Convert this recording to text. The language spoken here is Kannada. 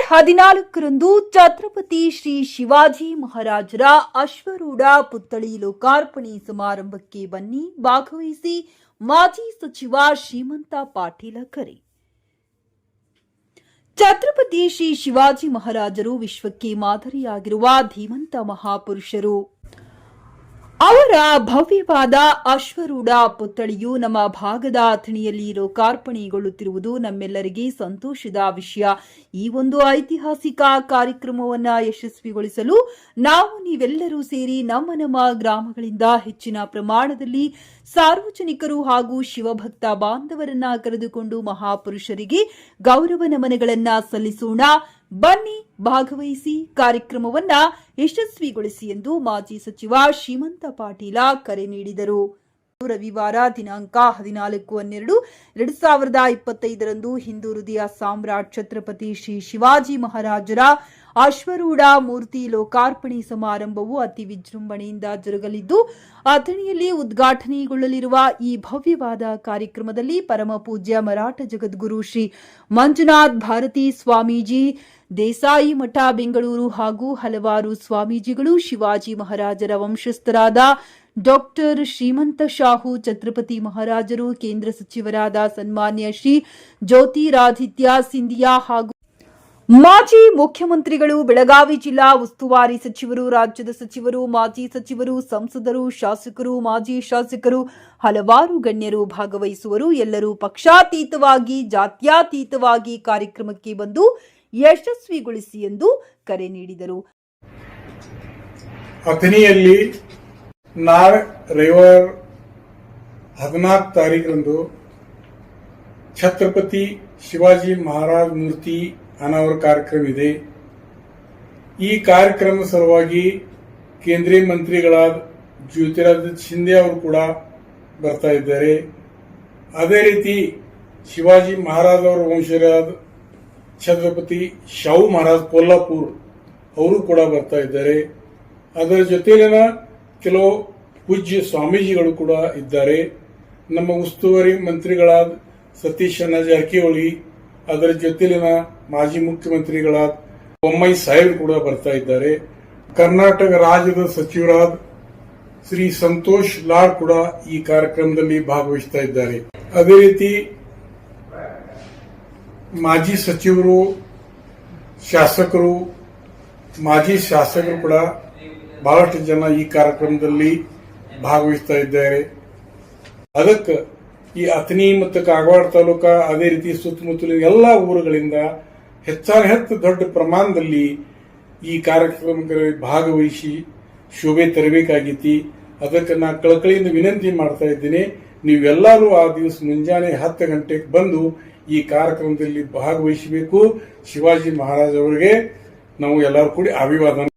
14ರಂದು ಛತ್ರಪತಿ ಶ್ರೀ ಶಿವಾಜಿ ಮಹಾರಾಜರ ಅಶ್ವರೂಢ ಪುತ್ಥಳಿ ಲೋಕಾರ್ಪಣೆ ಸಮಾರಂಭಕ್ಕೆ ಬನ್ನಿ, ಭಾಗವಹಿಸಿ. ಮಾಜಿ ಸಚಿವ ಶ್ರೀಮಂತ ಪಾಟೀಲ ಕರೆ. ಛತ್ರಪತಿ ಶ್ರೀ ಶಿವಾಜಿ ಮಹಾರಾಜರು ವಿಶ್ವಕ್ಕೆ ಮಾದರಿಯಾಗಿರುವ ಧೀಮಂತ ಮಹಾಪುರುಷರು. ಅವರ ಭವ್ಯವಾದ ಅಶ್ವರೂಢ ಪುತ್ಥಳಿಯು ನಮ್ಮ ಭಾಗದ ಅಥಣಿಯಲ್ಲಿ ಲೋಕಾರ್ಪಣೆಗೊಳ್ಳುತ್ತಿರುವುದು ನಮ್ಮೆಲ್ಲರಿಗೆ ಸಂತೋಷದ ವಿಷಯ. ಈ ಒಂದು ಐತಿಹಾಸಿಕ ಕಾರ್ಯಕ್ರಮವನ್ನು ಯಶಸ್ವಿಗೊಳಿಸಲು ನಾವು ನೀವೆಲ್ಲರೂ ಸೇರಿ ನಮ್ಮ ಗ್ರಾಮಗಳಿಂದ ಹೆಚ್ಚಿನ ಪ್ರಮಾಣದಲ್ಲಿ ಸಾರ್ವಜನಿಕರು ಹಾಗೂ ಶಿವಭಕ್ತ ಬಾಂಧವರನ್ನ ಕರೆದುಕೊಂಡು ಮಹಾಪುರುಷರಿಗೆ ಗೌರವ ನಮನಗಳನ್ನ ಸಲ್ಲಿಸೋಣ. ಬನ್ನಿ, ಭಾಗವಹಿಸಿ, ಕಾರ್ಯಕ್ರಮವನ್ನ ಯಶಸ್ವಿಗೊಳಿಸಿ ಎಂದು ಮಾಜಿ ಸಚಿವ ಶ್ರೀಮಂತ ಪಾಟೀಲ ಕರೆ ನೀಡಿದರು. ರವಿವಾರ ದಿನಾಂಕ 14/12/2025 ಹಿಂದೂ ಹೃದಯ ಸಾಮ್ರಾಟ್ ಛತ್ರಪತಿ ಶ್ರೀ ಶಿವಾಜಿ ಮಹಾರಾಜರ ಅಶ್ವರೂಢ ಮೂರ್ತಿ ಲೋಕಾರ್ಪಣೆ ಸಮಾರಂಭವು ಅತಿ ವಿಜೃಂಭಣೆಯಿಂದ ಜರುಗಲಿದ್ದು, ಅಥಣಿಯಲ್ಲಿ ಉದ್ಘಾಟನೆಗೊಳ್ಳಲಿರುವ ಈ ಭವ್ಯವಾದ ಕಾರ್ಯಕ್ರಮದಲ್ಲಿ ಪರಮ ಪೂಜ್ಯ ಮರಾಠ ಜಗದ್ಗುರು ಶ್ರೀ ಮಂಜುನಾಥ್ ಭಾರತಿ ಸ್ವಾಮೀಜಿ, ದೇಸಾಯಿ ಮಠ ಬೆಂಗಳೂರು ಹಾಗೂ ಹಲವಾರು ಸ್ವಾಮೀಜಿಗಳು, ಶಿವಾಜಿ ಮಹಾರಾಜರ ವಂಶಸ್ಥರಾದ ಡಾಕ್ಟರ್ ಶ್ರೀಮಂತ ಶಾಹು ಛತ್ರಪತಿ ಮಹಾರಾಜರು, ಕೇಂದ್ರ ಸಚಿವರಾದ ಸನ್ಮಾನ್ಯ ಶ್ರೀ ಜ್ಯೋತಿರಾದಿತ್ಯ ಸಿಂಧಿಯಾ ಹಾಗೂ ಮಾಜಿ ಮುಖ್ಯಮಂತ್ರಿಗಳು, ಬೆಳಗಾವಿ ಜಿಲ್ಲಾ ಉಸ್ತುವಾರಿ ಸಚಿವರು, ರಾಜ್ಯದ ಸಚಿವರು, ಮಾಜಿ ಸಚಿವರು, ಸಂಸದರು, ಶಾಸಕರು, ಮಾಜಿ ಶಾಸಕರು, ಹಲವಾರು ಗಣ್ಯರು ಭಾಗವಹಿಸುವರು. ಎಲ್ಲರೂ ಪಕ್ಷಾತೀತವಾಗಿ, ಜಾತ್ಯತೀತವಾಗಿ ಕಾರ್ಯಕ್ರಮಕ್ಕೆ ಬಂದು ಯಶಸ್ವಿಗೊಳಿಸಿ ಎಂದು ಕರೆ ನೀಡಿದರು. ಅಥಣಿಯಲ್ಲಿ ರವಿವಾರ 14 ತಾರೀಖರಂದು ಛತ್ರಪತಿ ಶಿವಾಜಿ ಮಹಾರಾಜ್ ಮೂರ್ತಿ ಅನಾವರಣ ಕಾರ್ಯಕ್ರಮ ಇದೆ. ಈ ಕಾರ್ಯಕ್ರಮ ಸಲುವಾಗಿ ಕೇಂದ್ರೀಯ ಮಂತ್ರಿಗಳಾದ ಜ್ಯೋತಿರಾದಿತ್ಯ ಸಿಂಧಿಯಾ ಅವರು ಕೂಡ ಬರ್ತಾ ಇದ್ದಾರೆ. ಅದೇ ರೀತಿ ಶಿವಾಜಿ ಮಹಾರಾಜ್ ಅವರ ವಂಶಜರಾದ ಛತ್ರಪತಿ ಶಾಹು ಮಹಾರಾಜ್ ಕೊಲ್ಲಾಪುರ್ ಅವರು ಕೂಡ ಬರ್ತಾ ಇದ್ದಾರೆ. ಅದರ ಜೊತೆಲಿನ ಕೆಲವು ಪೂಜ್ಯ ಸ್ವಾಮೀಜಿಗಳು ಕೂಡ ಇದ್ದಾರೆ. ನಮ್ಮ ಉಸ್ತುವಾರಿ ಮಂತ್ರಿಗಳಾದ ಸತೀಶ್ ಜಾರಕಿಹೊಳಿ, ಅದರ ಜೊತೆಲಿನ ಮಾಜಿ ಮುಖ್ಯಮಂತ್ರಿಗಳಾದ ಬೊಮ್ಮಾಯಿ ಸಾಹೇಬ್ ಕೂಡ ಬರ್ತಾ ಇದ್ದಾರೆ. ಕರ್ನಾಟಕ ರಾಜ್ಯದ ಸಚಿವರಾದ ಶ್ರೀ ಸಂತೋಷ್ ಲಾಡ್ ಕೂಡ ಈ ಕಾರ್ಯಕ್ರಮದಲ್ಲಿ ಭಾಗವಹಿಸ್ತಾ ಇದ್ದಾರೆ. ಅದೇ ರೀತಿ ಮಾಜಿ ಸಚಿವರು, ಶಾಸಕರು, ಮಾಜಿ ಶಾಸಕರು ಕೂಡ ಬಹಳಷ್ಟು ಜನ ಈ ಕಾರ್ಯಕ್ರಮದಲ್ಲಿ ಭಾಗವಹಿಸ್ತಾ ಇದ್ದಾರೆ. ಅದಕ್ಕೆ ಈ ಅಥಣಿ ಮತ್ತು ಕಾಗವಾಡ ತಾಲೂಕಾ, ಅದೇ ರೀತಿ ಸುತ್ತಮುತ್ತಲಿನ ಎಲ್ಲ ಊರುಗಳಿಂದ ಹೆಚ್ಚು ದೊಡ್ಡ ಪ್ರಮಾಣದಲ್ಲಿ ಈ ಕಾರ್ಯಕ್ರಮದಲ್ಲಿ ಭಾಗವಹಿಸಿ ಶೋಭೆ ತರಬೇಕಾಗೈತಿ. ಅದಕ್ಕೆ ನಾ ಕಳಕಳಿಯಿಂದ ವಿನಂತಿ ಮಾಡ್ತಾ ಇದ್ದೀನಿ, ನೀವೆಲ್ಲರೂ ಆ ದಿವಸ ಮುಂಜಾನೆ 10 ಗಂಟೆಗೆ ಬಂದು ಈ ಕಾರ್ಯಕ್ರಮದಲ್ಲಿ ಭಾಗವಹಿಸಬೇಕು. ಶಿವಾಜಿ ಮಹಾರಾಜ್ ಅವರಿಗೆ ನಾವು ಎಲ್ಲರೂ ಕೂಡಿ ಅಭಿವಾದನ